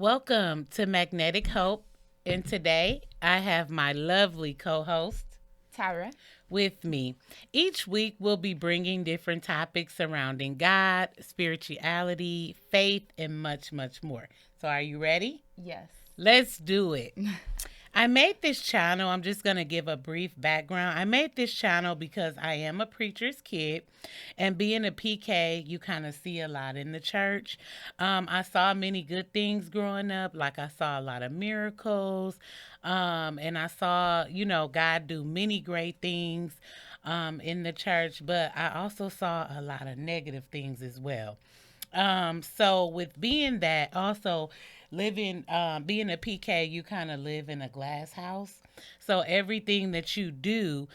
Welcome to Magnetic Hope. And today I have my lovely co host Tyra. with me. Each week we'll be bringing different topics surrounding God, spirituality, faith, and much, much more. So, are you ready? Yes. Let's do it. I made this channel. I'm just going to give a brief background. I made this channel because I am a preacher's kid, and being a PK, you kind of see a lot in the church. I saw many good things growing up, like I saw a lot of miracles, and I saw, God do many great things in the church, but I also saw a lot of negative things as well. So with being that, also living, being a PK, you kind of live in a glass house. So everything that you do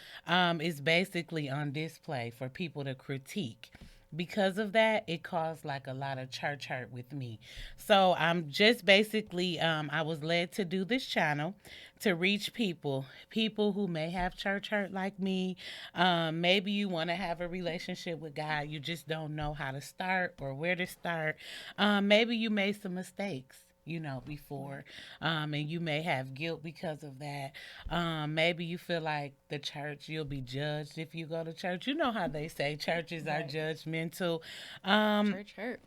is basically on display for people to critique. Because of that, it caused like a lot of church hurt with me. So I'm just basically, I was led to do this channel to reach people who may have church hurt like me. Maybe you want to have a relationship with God, you just don't know how to start or where to start. Maybe you made some mistakes, before, and you may have guilt because of that. Maybe you feel like the church, you'll be judged if you go to church. You know how they say churches are Right. judgmental. Um, Church hurt.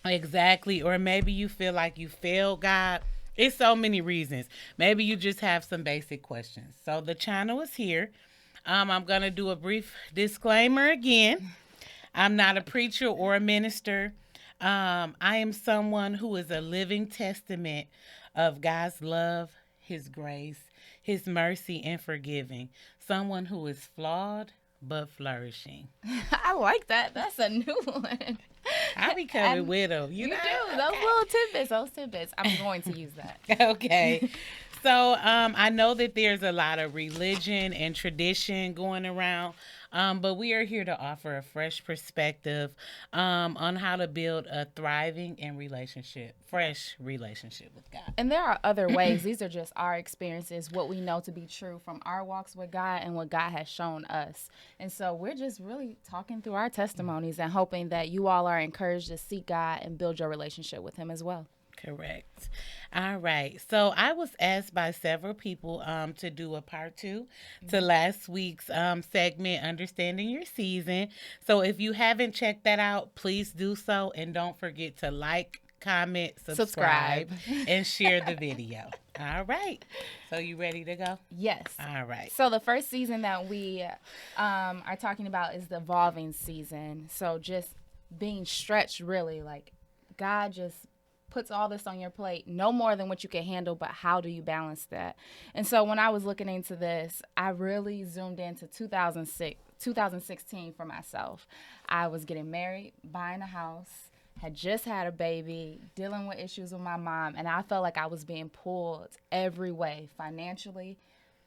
exactly. Or maybe you feel like you failed God. It's so many reasons. Maybe you just have some basic questions. So the channel is here. I'm going to do a brief disclaimer again. I'm not a preacher or a minister. I am someone who is a living testament of God's love, His grace, His mercy, and forgiving. Someone who is flawed but flourishing. I like that. That's a new one. I be coming And with them, you know? do. Those little tidbits, those tidbits. I'm going to use that. Okay. So I know that there's a lot of religion and tradition going around, but we are here to offer a fresh perspective on how to build a thriving and fresh relationship with God. And there are other ways. These are just our experiences, what we know to be true from our walks with God and what God has shown us. And so we're just really talking through our testimonies and hoping that you all are encouraged to seek God and build your relationship with Him as well. Correct. All right. So I was asked by several people to do a part two to last week's segment, Understanding Your Season. So if you haven't checked that out, please do so. And don't forget to like, comment, subscribe, Subscribe. and share the video. All right. So you ready to go? Yes. All right. So the first season that we are talking about is the evolving season. So just being stretched, really, like God just puts all this on your plate, no more than what you can handle, but how do you balance that? And so when I was looking into this, I really zoomed into 2016 for myself. I was getting married, buying a house, had just had a baby, dealing with issues with my mom, and I felt like I was being pulled every way, financially,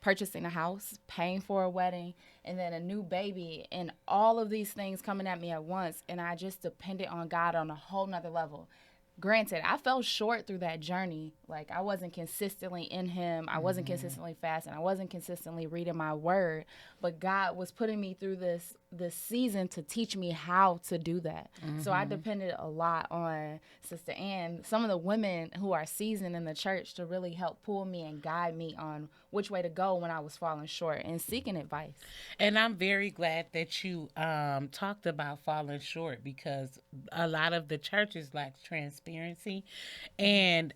purchasing a house, paying for a wedding, and then a new baby, and all of these things coming at me at once. And I just depended on God on a whole nother level. Granted, I fell short through that journey. Like, I wasn't consistently in Him. I wasn't consistently fasting. I wasn't consistently reading my word. But God was putting me through this season to teach me how to do that. So I depended a lot on Sister Ann, some of the women who are seasoned in the church, to really help pull me and guide me on which way to go when I was falling short and seeking advice. And I'm very glad that you talked about falling short, because a lot of the churches lack transparency, and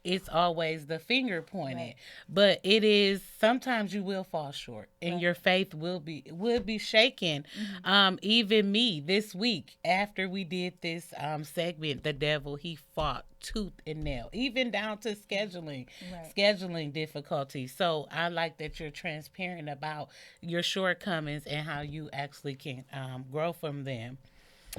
it's always the finger pointed. Right. But it is, sometimes you will fall short, and Right. your faith will be shaken. Even me this week, after we did this segment, the devil, he fought tooth and nail, even down to Right. scheduling difficulties. So I like that you're transparent about your shortcomings and how you actually can grow from them.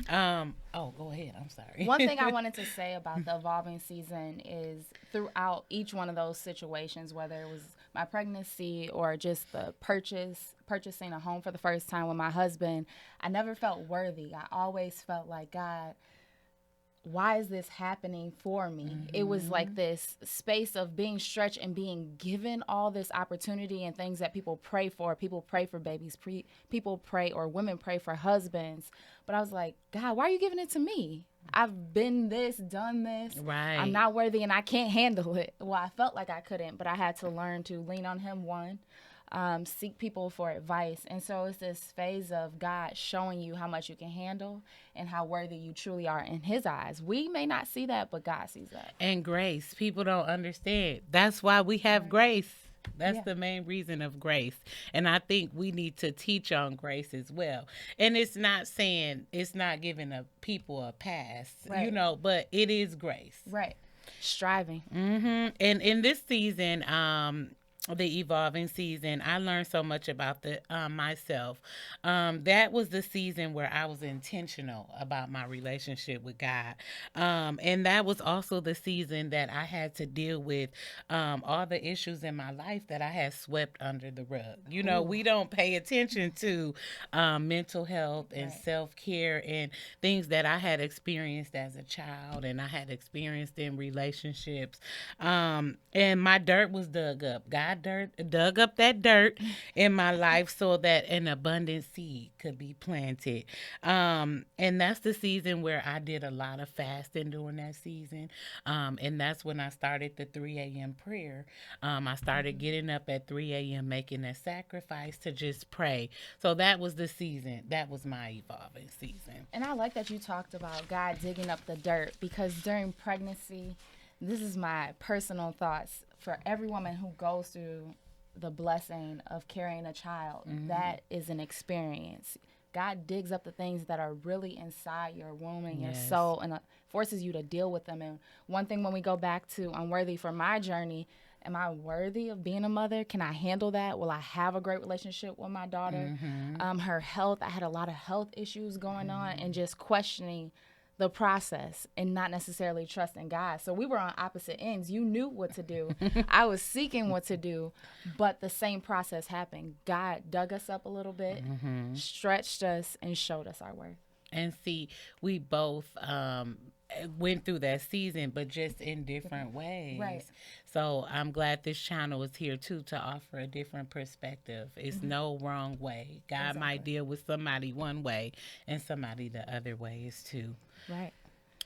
Oh, go ahead. I'm sorry. One thing I wanted to say about the evolving season is throughout each one of those situations, whether it was my pregnancy or just the purchasing a home for the first time with my husband, I never felt worthy. I always felt like, God, why is this happening for me? It was like this space of being stretched and being given all this opportunity and things that people pray for. People pray for babies. People pray, or women pray for husbands. But I was like, God, why are you giving it to me? I've been this, done this. I'm Right. not worthy and I can't handle it. Well, I felt like I couldn't, but I had to learn to lean on Him, one, seek people for advice. And so it's this phase of God showing you how much you can handle and how worthy you truly are in His eyes. We may not see that, but God sees that. And grace. People don't understand. That's why we have Right. grace. That's Yeah. the main reason of grace. And I think we need to teach on grace as well. And it's not saying, it's not giving people a pass, Right. but it is grace. Right. Striving. And in this season, the evolving season, I learned so much about the myself. That was the season where I was intentional about my relationship with God, and that was also the season that I had to deal with all the issues in my life that I had swept under the rug. Ooh. We don't pay attention to mental health and Right. self care and things that I had experienced as a child and I had experienced in relationships. And my dirt was dug up. God dug up that dirt in my life so that an abundant seed could be planted. And that's the season where I did a lot of fasting during that season. And that's when I started the 3 a.m. prayer. I started getting up at 3 a.m., making a sacrifice to just pray. So that was the season. That was my evolving season. And I like that you talked about God digging up the dirt, because during pregnancy, this is my personal thoughts for every woman who goes through the blessing of carrying a child. That is an experience. God digs up the things that are really inside your womb and your Yes. soul, and forces you to deal with them. And one thing, when we go back to unworthy for my journey, am I worthy of being a mother? Can I handle that? Will I have a great relationship with my daughter? Her health, I had a lot of health issues going on, and just questioning the process and not necessarily trusting God. So we were on opposite ends. You knew what to do. I was seeking what to do, but the same process happened. God dug us up a little bit, stretched us, and showed us our worth. And see, we both went through that season, but just in different ways. Right. So I'm glad this channel is here too to offer a different perspective. It's no wrong way. God might Exactly. deal with somebody one way and somebody the other way is too. Right.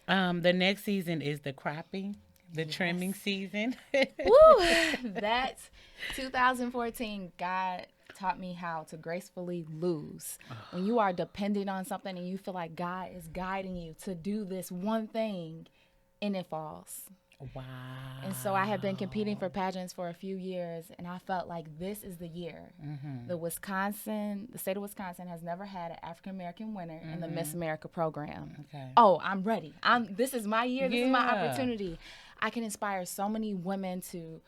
The next season is the cropping, the trimming season. Woo! That's 2014. God taught me how to gracefully lose. When you are dependent on something and you feel like God is guiding you to do this one thing, and it falls. Wow. And so I had been competing for pageants for a few years, and I felt like this is the year. The state of Wisconsin has never had an African American winner in the Miss America program. Okay. Oh, I'm ready. This is my year. This is my Yeah. opportunity. I can inspire so many women to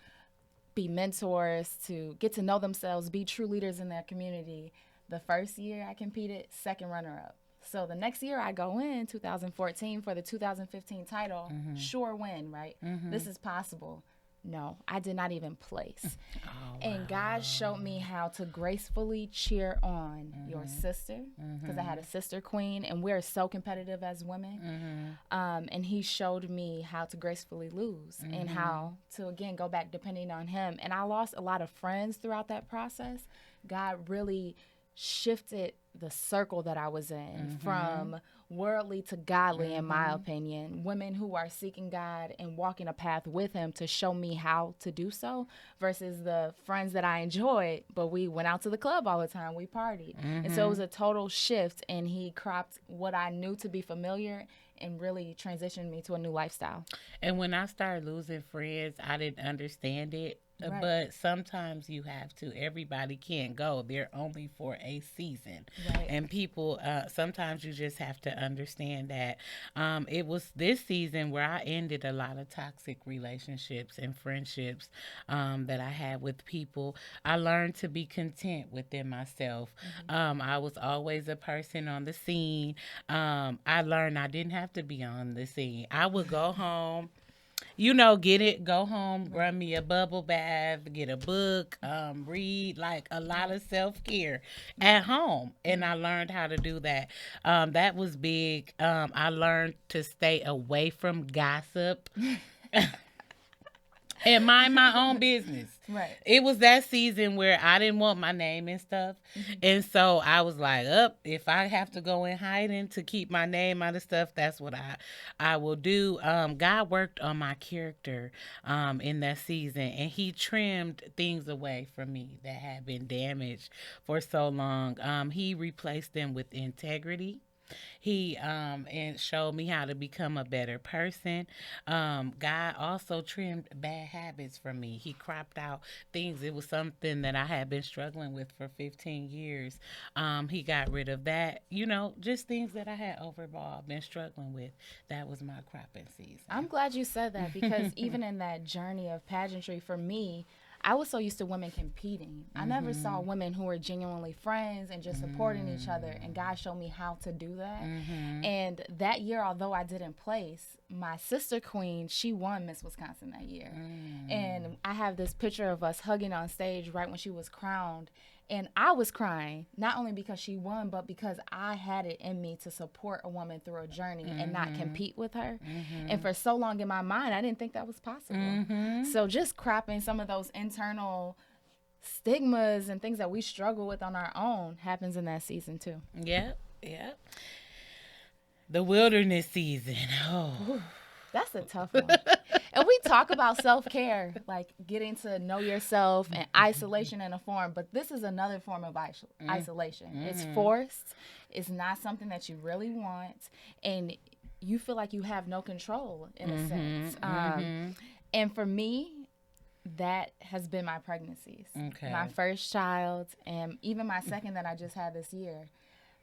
be mentors, to get to know themselves, be true leaders in their community. The first year I competed, second runner up. So the next year I go in, 2014, for the 2015 title, sure win, right? This is possible. No, I did not even place. Oh, And God showed me how to gracefully cheer on your sister, because I had a sister queen, and we're so competitive as women. And He showed me how to gracefully lose, and how to, again, go back depending on Him. And I lost a lot of friends throughout that process. God really shifted the circle that I was in from worldly to godly, in my opinion. Women who are seeking God and walking a path with Him to show me how to do so, versus the friends that I enjoyed, but we went out to the club all the time, we partied. And so it was a total shift, and He cropped what I knew to be familiar and really transitioned me to a new lifestyle. And when I started losing friends, I didn't understand it. Right. But sometimes you have to. Everybody can't go. They're only for a season. Right. And people, sometimes you just have to understand that. It was this season where I ended a lot of toxic relationships and friendships that I had with people. I learned to be content within myself. I was always a person on the scene. I learned I didn't have to be on the scene. I would go home, go home, run me a bubble bath, get a book, read, like a lot of self-care at home. And I learned how to do that. That was big. I learned to stay away from gossip and mind my own business. Right. It was that season where I didn't want my name and stuff. And so I was like, up, if I have to go in hiding to keep my name out of stuff, that's what I will do. God worked on my character in that season, and he trimmed things away from me that had been damaged for so long. He replaced them with integrity. He and showed me how to become a better person. God also trimmed bad habits from me. He cropped out things. It was something that I had been struggling with for 15 years. He got rid of that. Just things that I had overall been struggling with. That was my cropping I'm season. glad you said that because even in that journey of pageantry for me, I was so used to women competing. I never saw Mhm. women who were genuinely friends and just supporting each other. And God showed me how to do that. Mhm. And that year, although I didn't place, my sister queen, she won Miss Wisconsin that year. Mm. And I have this picture of us hugging on stage right when she was crowned. And I was crying, not only because she won, but because I had it in me to support a woman through a journey and not Mhm. compete with her. And Mhm. for so long in my mind, I didn't think that was possible. Mhm. So just cropping some of those internal stigmas and things that we struggle with on our own happens in that season too. Yep. Yep. The wilderness season. Oh. Ooh, that's a tough one. And we talk about self care, like getting to know yourself and isolation in a form, but this is another form of isolation. It's Mhm. forced, it's not something that you really want, and you feel like you have no control in a sense. Mhm. Mhm. And for me, that has been my pregnancies. My Okay. first child, and even my second that I just had this year.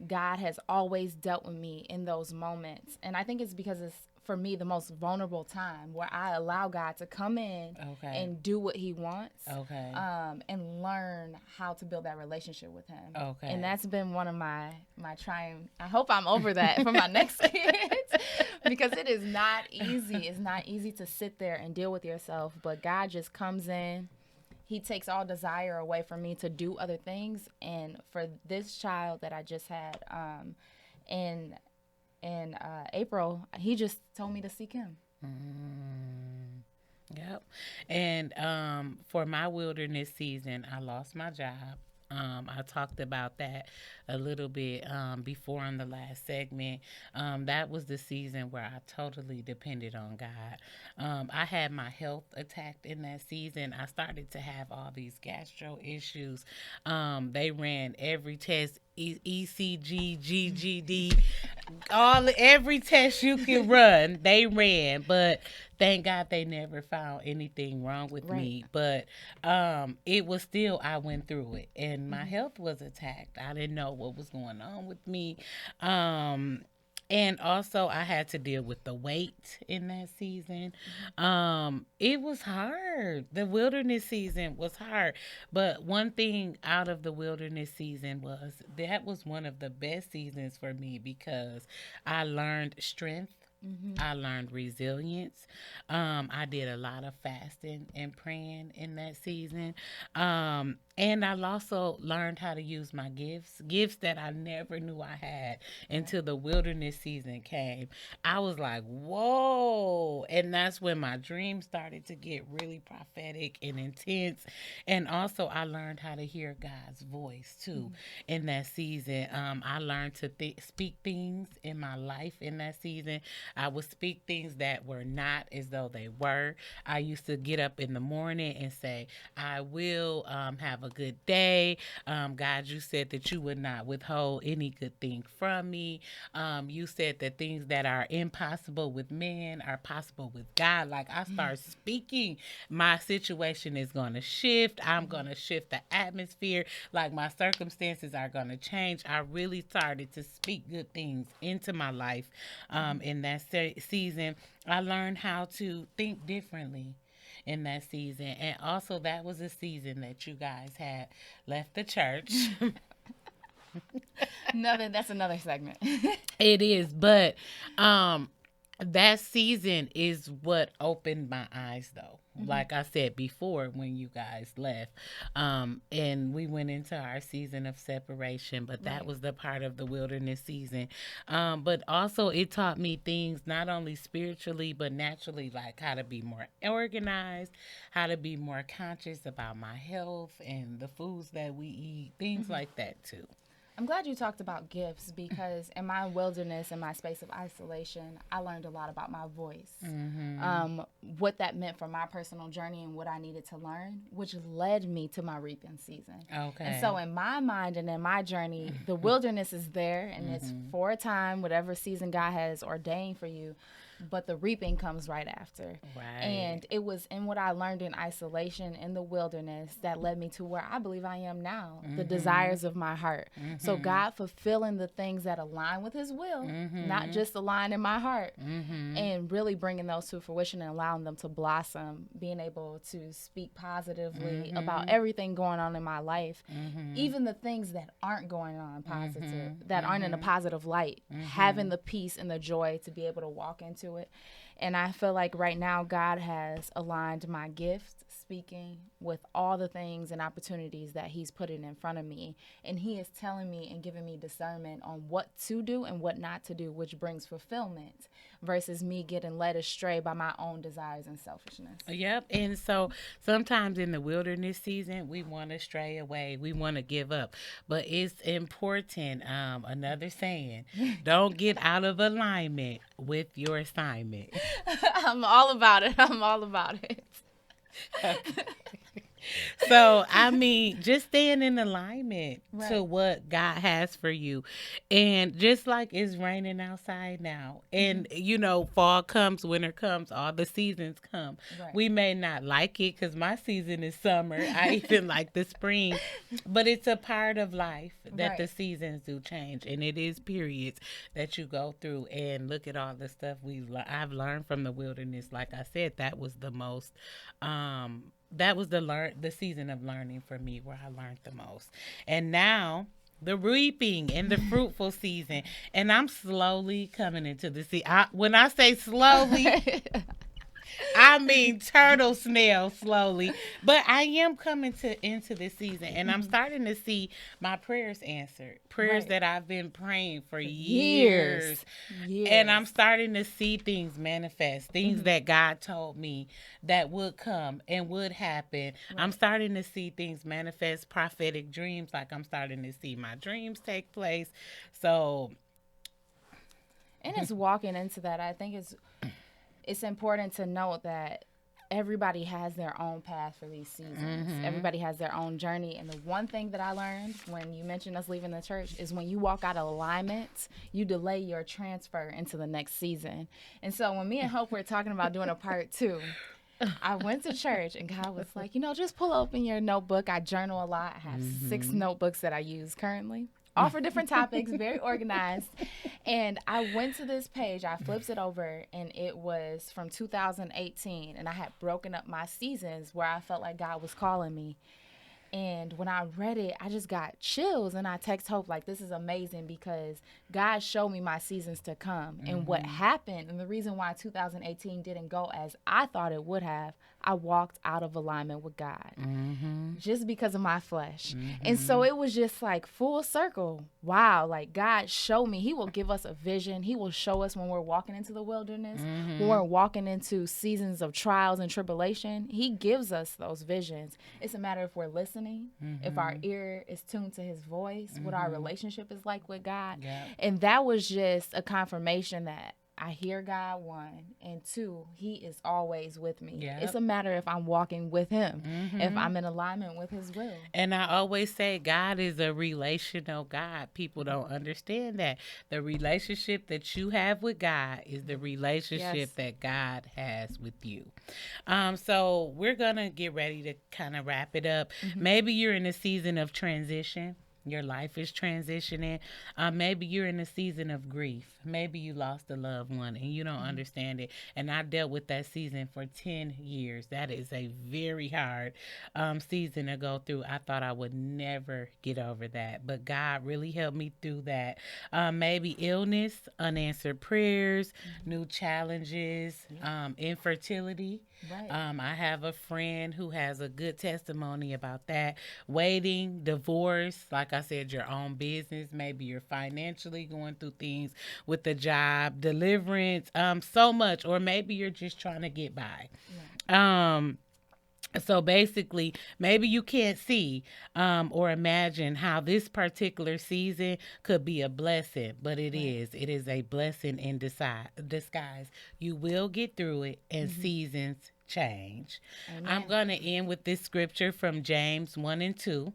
God has always dealt with me in those moments. And I think it's because it's, for me, the most vulnerable time where I allow God to come in Okay. and do what he wants, Okay. and learn how to build that relationship with him. And Okay. that's been one of my trying. I hope I'm over that for my next kids because it is not easy. It's not easy to sit there and deal with yourself, but God just comes in. He takes all desire away from me to do other things. And for this child that I just had, in April, he just told me to seek him. Mm. Yep. And for my wilderness season, I lost my job. I talked about that a little bit before in the last segment. That was the season where I totally depended on God. I had my health attacked in that season. I started to have all these gastro issues. They ran every test, ECG, GGD, every test you can run, they ran. But thank God they never found anything wrong with Right. me. But it was still, I went through it, and my health was attacked. I didn't know what was going on with me. Um, and also, I had to deal with the weight in that season. It was hard. The wilderness season was hard. But one thing out of the wilderness season was that was one of the best seasons for me because I learned strength. I learned resilience. I did a lot of fasting and praying in that season. And I also learned how to use my gifts that I never knew I had Right. until the wilderness season came. I was like, whoa. And that's when my dreams started to get really prophetic and intense. And also, I learned how to hear God's voice too in that season. I learned to speak things in my life in that season. I would speak things that were not as though they were. I used to get up in the morning and say, I will have a good day. God, you said that you would not withhold any good thing from me. You said that things that are impossible with men are possible with God. Like I start speaking, my situation is going to shift. I'm going to shift the atmosphere. Like my circumstances are going to change. I really started to speak good things into my life in that season. I learned how to think differently in that season. And also, that was a season that you guys had left the church. That's another segment. It is, but that season is what opened my eyes, though. Mm-hmm. like I said before, when you guys left. And we went into our season of separation, but that Right. was the part of the wilderness season. But also, it taught me things not only spiritually, but naturally, like how to be more organized, how to be more conscious about my health and the foods that we eat, things Mm-hmm. like that, too. I'm glad you talked about gifts because in my wilderness, in my space of isolation, I learned a lot about my voice, Mm-hmm. what that meant for my personal journey and what I needed to learn, which led me to my reaping season. And so, Okay. in my mind and in my journey, the wilderness is there and it's Mm-hmm. for a time, whatever season God has ordained for you, but the reaping comes right after. Right. And it was in what I learned in isolation in the wilderness that led me to where I believe I am now, the Mm-hmm. desires of my heart. So Mm-hmm. God fulfilling the things that align with his will, not Mm-hmm. just align in my heart, Mm-hmm. and really bringing those to fruition and allowing them to blossom, being able to speak positively about Mm-hmm. everything going on in my life, Mm-hmm. even the things that aren't going on positive, Mm-hmm. that aren't in a Mm-hmm. positive light, having Mm-hmm. the peace and the joy to be able to walk into it. And I feel like right now God has aligned my gift speaking with all the things and opportunities that he's putting in front of me, and he is telling me and giving me discernment on what to do and what not to do, which brings fulfillment versus me getting led astray by my own desires and selfishness. Yep. And so sometimes in the wilderness season, we want to stray away. We want to give up. But it's important. Another saying, don't get out of alignment with your assignment. I'm all about it. I'm all about it. So, I mean, just staying in alignment to Right. what God has for you. And just like it's raining outside now, Mm-hmm. and fall comes, winter comes, all the seasons come. Right. We may not like it because my season is summer. I even like the spring, but it's a part of life that the Right. seasons do change. And it is periods that you go through. And look at all the stuff I've learned from the wilderness. Like I said, that was the most. That was the season of learning for me where I learned the most. And now the reaping and the fruitful season, and I'm slowly coming into the sea. When I say slowly, I mean turtle snail slowly, but I am coming to into this season, and I'm starting to see my prayers answered. Prayers Right. that I've been praying for For years, years. and Years. I'm starting to see things manifest, things Mm-hmm. that God told me that would come and would happen. I'm Right. starting to see things manifest, prophetic dreams, like I'm starting to see my dreams take place. So, And it's walking into that. I think it's important to note that everybody has their own path for these seasons. mm-hmm, Everybody has their own journey. And the one thing that I learned when you mentioned us leaving the church is when you walk out of alignment, you delay your transfer into the next season. And so when me and Hope were talking about doing a part two, I went to church and God was like, just pull open your notebook. I journal a lot. I have 6 notebooks that I use currently, all for different topics, very organized. And I went to this page, I flipped it over, and it was from 2018. And I had broken up my seasons where I felt like God was calling me. And when I read it, I just got chills. And I text Hope, like, this is amazing because God showed me my seasons to come. And what happened, and the reason why 2018 didn't go as I thought it would have, I walked out of alignment with God mm-hmm, just because of my flesh. And so mm-hmm, it was just like full circle. Wow, like God showed me. He will give us a vision. He will show us when we're walking into the wilderness, when mm-hmm, we're walking into seasons of trials and tribulation. He gives us those visions. It's a matter if we're listening, if our mm-hmm, ear is tuned to his voice, what our mm-hmm. relationship is like with God. Yep. And that was just a confirmation that I hear God, one, and two, he is always with me. It's Yep. a matter if I'm walking with him, if Mm-hmm. I'm in alignment with his will. And I always say God is a relational God. People don't understand that. The relationship that you have with God is the relationship Yes. that God has with you. So we're gonna get ready to kind of wrap it up. Mm-hmm. Maybe you're in a season of transition. Your life is transitioning. Maybe you're in a season of grief. Maybe you lost a loved one and you don't understand it. And I dealt with that season for 10 years. That is a very hard season to go through. I thought I would never get over that. But God really helped me through that. Maybe illness, unanswered prayers, new challenges, infertility. Right. I have a friend who has a good testimony about that. Waiting, divorce, like I said, your own business. Maybe you're financially going through things with the job, deliverance, so much. Or maybe you're just trying to get by. Right. Um, so basically, maybe you can't see or imagine how this particular season could be a blessing, but it Right. is. It is a blessing in disguise. You will get through it, and Hmm. seasons change. I'm Amen. going to end with this scripture from James 1 and 2.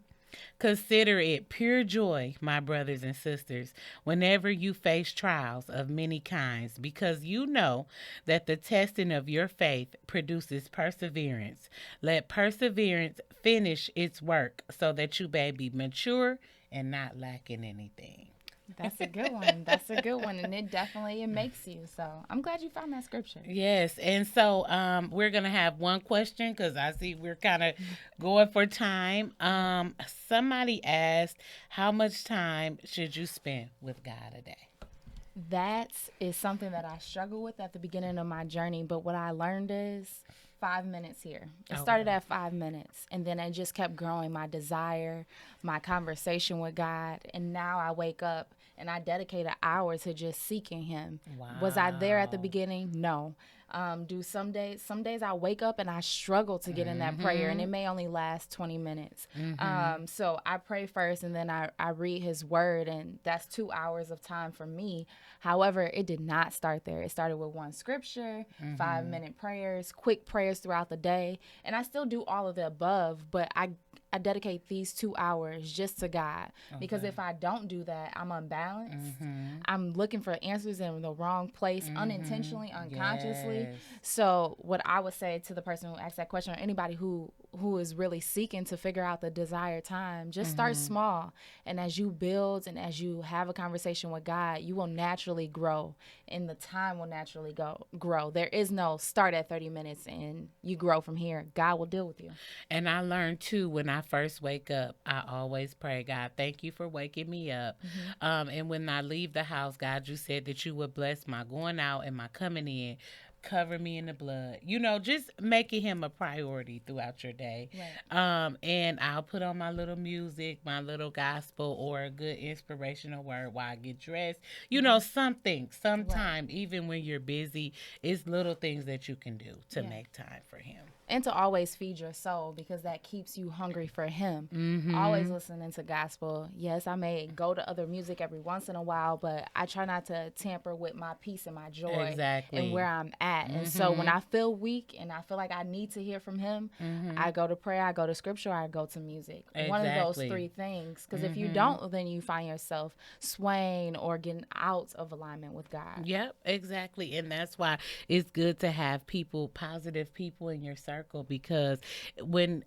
Consider it pure joy, my brothers and sisters, whenever you face trials of many kinds, because you know that the testing of your faith produces perseverance. Let perseverance finish its work so that you may be mature and not lacking anything. That's a good one. That's a good one, and it makes you. So I'm glad you found that scripture. Yes, and so we're gonna have one question because I see we're kind of going for time. Somebody asked, "How much time should you spend with God a day?" That is something that I struggled with at the beginning of my journey, but what I learned is 5 minutes here. It started Okay. at 5 minutes, and then it just kept growing my desire, my conversation with God, and now I wake up and I dedicate an hour to just seeking Him. Was I there at the Wow. beginning? No. Do some days I wake up and I struggle to get in that prayer, and Mm-hmm. it may only last 20 minutes. Mm-hmm. So I pray first, and then I read His Word, and that's 2 hours of time for me. However, it did not start there. It started with one scripture, Mm-hmm. 5 minute prayers, quick prayers throughout the day, and I still do all of the above, but I dedicate these 2 hours just to God, because Okay. if I don't do that, I'm unbalanced. Mm-hmm. I'm looking for answers in the wrong place, Mm-hmm. unintentionally, unconsciously. Yes. So, what I would say to the person who asked that question, or anybody who is really seeking to figure out the desired time, just start Mm-hmm. small. And as you build and as you have a conversation with God, you will naturally grow, and the time will naturally grow. There is no start at 30 minutes and you grow from here. God will deal with you. And I learned too when I first wake up, I always pray, God, thank you for waking me up. Hmm. And when I leave the house, God, you said that you would bless my going out and my coming in. Cover me in the blood. Just making him a priority throughout your day. Right. And I'll put on my little music, my little gospel, or a good inspirational word while I get dressed. Something, Right. sometime, even when you're busy, it's little things that you can do to Yeah. make time for him. And to always feed your soul, because that keeps you hungry for Him. Always Mm-hmm. listening to gospel. Yes, I may go to other music every once in a while, but I try not to tamper with my peace and my joy and Exactly. where I'm at. And so when Mhm. I feel weak and I feel like I need to hear from Him, Mhm. I go to prayer, I go to scripture, I go to music. One of those Exactly. three things. Because if you Mhm. don't, then you find yourself swaying or getting out of alignment with God. Yep, exactly. And that's why it's good to have people, positive people in your circle because when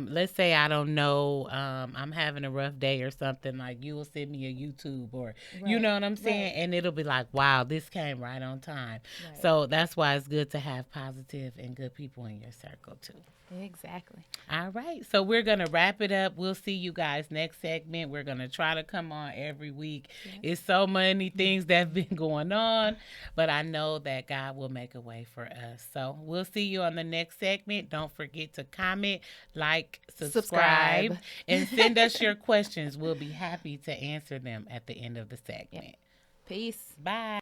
let's say I don't know, I'm having a rough day or something, like you will send me a YouTube or you Right. know what I'm Right. saying? And it'll be like, wow, this came right on time. Right. So that's why it's good to have positive and good people in your circle too. Exactly. All right. So we're going to wrap it up. We'll see you guys next segment. We're going to try to come on every week. Yes. It's so many things that have been going on, but I know that God will make a way for us. So we'll see you on the next segment. Don't forget to comment, like, subscribe, Subscribe. and send us your questions. We'll be happy to answer them at the end of the Yeah. segment. Peace. Bye.